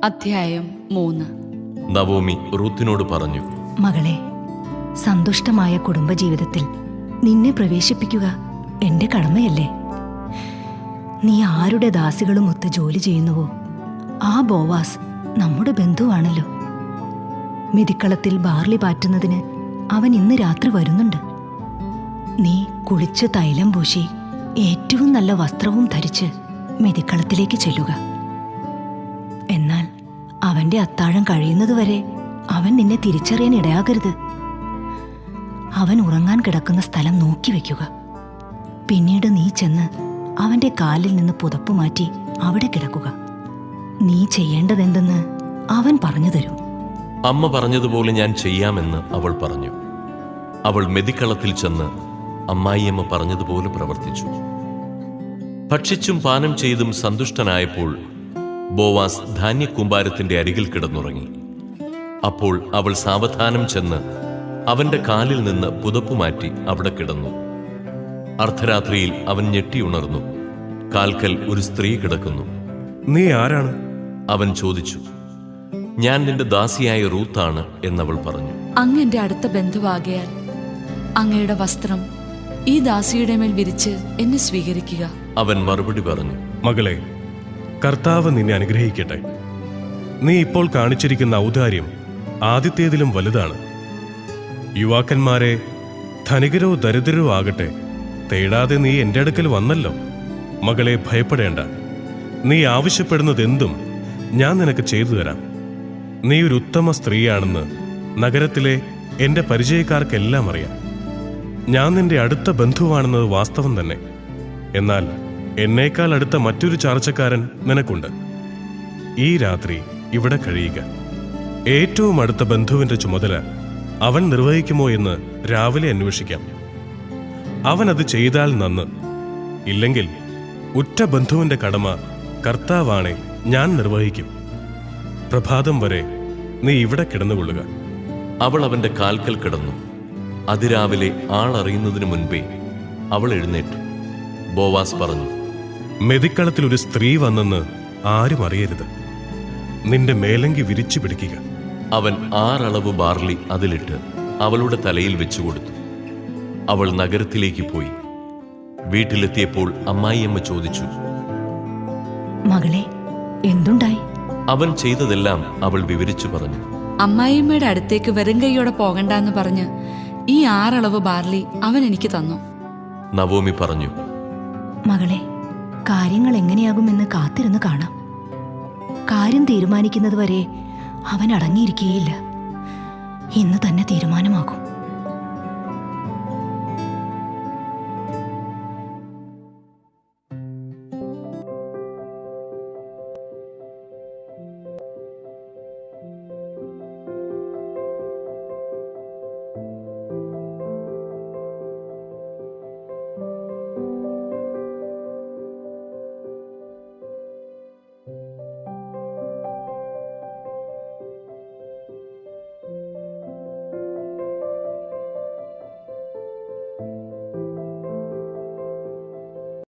അധ്യായം 3. നവോമി റൂത്തിനോട് പറഞ്ഞു, മകളെ, സന്തുഷ്ടമായ കുടുംബജീവിതത്തിൽ നിന്നെ പ്രവേശിപ്പിക്കുക എന്റെ കടമയല്ലേ? നീ ആരുടെ ദാസികളുമൊത്ത് ജോലി ചെയ്യുന്നുവോ ആ ബോവാസ് നമ്മുടെ ബന്ധുവാണല്ലോ. മെതിക്കളത്തിൽ ബാർലി പാറ്റുന്നതിന് അവൻ ഇന്ന് രാത്രി വരുന്നുണ്ട്. നീ കുളിച്ച് തൈലം പൂശി ഏറ്റവും നല്ല വസ്ത്രവും ധരിച്ച് മെതിക്കളത്തിലേക്ക് ചെല്ലുക. എന്നാൽ അവന്റെ അത്താഴം കഴിയുന്നതുവരെ അവൻ നിന്നെ തിരിച്ചറിയാൻ ഇടയാകരുത്. അവൻ ഉറങ്ങാൻ കിടക്കുന്ന സ്ഥലം നോക്കി വെക്കുക. പിന്നീട് നീ ചെന്ന് അവന്റെ കാലിൽ നിന്ന് പുതപ്പ് മാറ്റി അവിടെ കിടക്കുക. നീ ചെയ്യേണ്ടതെന്തെന്ന് അവൻ പറഞ്ഞു തരും. അമ്മ പറഞ്ഞതുപോലെ ഞാൻ ചെയ്യാമെന്ന് അവൾ പറഞ്ഞു. അവൾ മെതിക്കളത്തിൽ ചെന്ന് അമ്മായിയമ്മ പറഞ്ഞതുപോലെ പ്രവർത്തിച്ചു. ഭക്ഷിച്ചും പാനം ചെയ്തും സന്തുഷ്ടനായപ്പോൾ ബോവാസ് ധാന്യക്കൂമ്പാരത്തിന്റെ അരികിൽ കിടന്നുറങ്ങി. അപ്പോൾ അവൾ സാവധാനം ചെന്ന് അവന്റെ കാലിൽ നിന്ന് പുതപ്പുമാറ്റി അവിടെ കിടന്നു. അർദ്ധരാത്രിയിൽ അവൻ ഞെട്ടിയുണർന്നു. കാൽക്കൽ ഒരു സ്ത്രീ കിടക്കുന്നു. നീ ആരാണ്? അവൻ ചോദിച്ചു. ഞാൻ നിന്റെ ദാസിയായ റൂത്താണ് എന്നവൾ പറഞ്ഞു. അങ്ങ് എന്റെ അടുത്ത ബന്ധുവാകയാൽ അങ്ങയുടെ വസ്ത്രം ഈ ദാസിയുടെ മേൽ വിരിച്ച് എന്നെ സ്വീകരിക്കുക. അവൻ മറുപടി പറഞ്ഞു, മകളെ, കർത്താവ് നിന്നെ അനുഗ്രഹിക്കട്ടെ. നീ ഇപ്പോൾ കാണിച്ചിരിക്കുന്ന ഔദാര്യം ആദ്യത്തേതിലും വലുതാണ്. യുവാക്കന്മാരെ, ധനികരോ ദരിദ്രരോ ആകട്ടെ, തേടാതെ നീ എൻ്റെ അടുക്കൽ വന്നല്ലോ. മകളെ, ഭയപ്പെടേണ്ട. നീ ആവശ്യപ്പെടുന്നതെന്തും ഞാൻ നിനക്ക് ചെയ്തു തരാം. നീ ഒരു ഉത്തമ സ്ത്രീയാണെന്ന് നഗരത്തിലെ എൻ്റെ പരിചയക്കാർക്കെല്ലാം അറിയാം. ഞാൻ നിന്റെ അടുത്ത ബന്ധുവാണെന്നത് വാസ്തവം തന്നെ. എന്നാൽ എന്നേക്കാൾ അടുത്ത മറ്റൊരു ചാർച്ചക്കാരൻ നിനക്കുണ്ട്. ഈ രാത്രി ഇവിടെ കഴിയുക. ഏറ്റവും അടുത്ത ബന്ധുവിന്റെ ചുമതല അവൻ നിർവഹിക്കുമോ എന്ന് രാവിലെ അന്വേഷിക്കാം. അവൻ അത് ചെയ്താൽ നന്ന്. ഇല്ലെങ്കിൽ ഉറ്റ ബന്ധുവിന്റെ കടമ കർത്താവാണെ ഞാൻ നിർവഹിക്കും. പ്രഭാതം വരെ നീ ഇവിടെ കിടന്നുകൊള്ളുക. അവൾ അവന്റെ കാൽക്കൽ കിടന്നു. അതിരാവിലെ ആളറിയുന്നതിനു മുൻപേ അവൾ എഴുന്നേറ്റു. ബോവാസ് പറഞ്ഞു, മെതിക്കളത്തിൽ ഒരു സ്ത്രീ വന്നെന്ന് ആരും അറിയരുത്. നിന്റെ മേലങ്കി വിരിച്ചു പിടിക്കുക. അവൻ 6 അളവ് ബാർലി അതിലിട്ട് അവളുടെ തലയിൽ വെച്ചുകൊടുത്തു. അവൾ നഗരത്തിലേക്ക് പോയി. വീട്ടിലെത്തിയപ്പോൾ അമ്മായിയമ്മ ചോദിച്ചു, മകളെ, എന്തുണ്ടായി? അവൻ ചെയ്തതെല്ലാം അവൾ വിവരിച്ചു പറഞ്ഞു. അമ്മായിയമ്മയുടെ അടുത്തേക്ക് വെറും കൈയോടെ പോകണ്ടെന്ന് പറഞ്ഞ് ഈ 6 അളവ് ബാർലി അവൻ എനിക്ക് തന്നു. നവോമി പറഞ്ഞു, മകളെ, കാര്യങ്ങൾ എങ്ങനെയാകുമെന്ന് കാത്തിരുന്ന് കാണാം. കാര്യം തീരുമാനിക്കുന്നതുവരെ അവൻ അടങ്ങിയിരിക്കുകയില്ല. ഇന്ന് തന്നെ തീരുമാനമാകും.